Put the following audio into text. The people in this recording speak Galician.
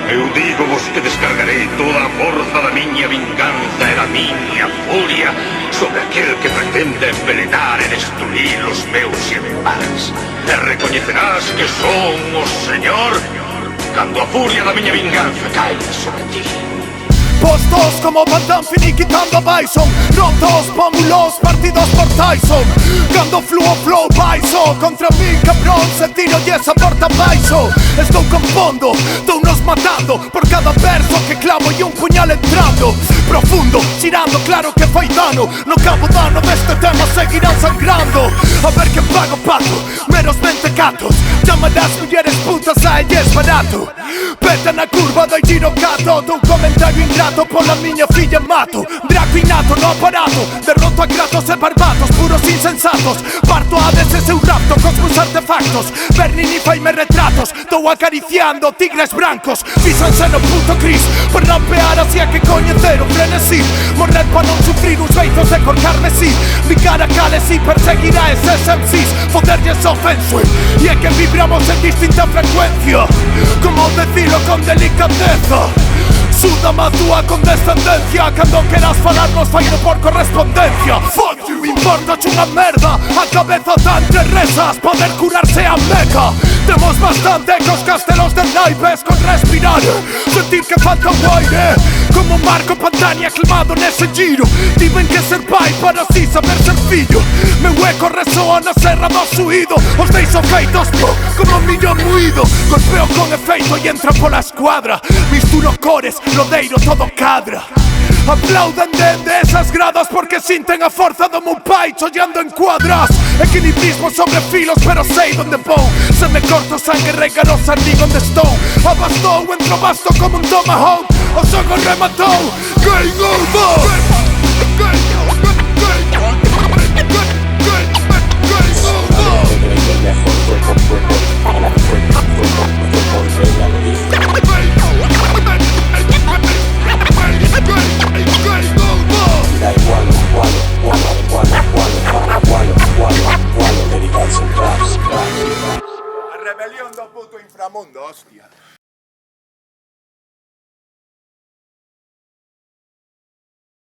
Eu dígovos que descargarei toda a forza da miña vinganza e da miña furia sobre aquel que pretende envenenar e destruir os meus irmáns. E recoñecerás que son o Señor cando a furia da miña vinganza caia sobre ti. Postos como Van Damme finiquitando a Bison, rotos, pómulos, partidos por Tyson. Cando fluo flow Bison contra mí, cabrón, se tiro y esa porta Bison. Estou con fondo, tô nos matando por cada verso que clamo y un puñal entrando profundo, girando, claro que foi dano. No cabo dano deste tema seguirán sangrando. A ver que pago pato, meros mentecatos. Llaman as mulleres putas a elles barato. Peta na curva do giro gato, teu comentario ingrato pola miña filla mato. Draco innato no aparato, derroto a gratos e barbatos, puros insensatos. Parto a veces eu rapto cos meus artefactos. Bernini faime retratos, tô acariciando tigres brancos. Fíxanse no puto Cris, por rampear así a que coñecer o frenesí. Morrer pa non sufrir uns beizos de cor carmesí. Mi cara calesí perseguirá eses MCs, foderlles ofenso. E é que vibramos en distinta frecuencia, como decirlo con delicadeza. Suda má túa condescendencia, cando queras falarnos faino por correspondencia. Fuck you, importa unha merda, a cabeza tan de rezas, poder curarse a meca. Temos bastante cos castelos de naipes con respirar, sentir que falta o aire. Como Marco Pantani aclamado nese giro, tiven que ser pai para así saber ser fillo. Meu eco resoa na serra do suído, os deixo feitos como millo muído. Golpeo con efeito e entra pola escuadra, misturo cores, lodeiro todo cadra. Aplauden dende esas gradas porque sinten a forza do meu pai chollando en cuadras. Equilibrismo sobre filos pero sei donde vou. Se me corto sangue regalos a ning onde estou. Abastou, entro basto como un tomahawk. O xogo rematou, game over. A rebelión do puto inframundo, hostia.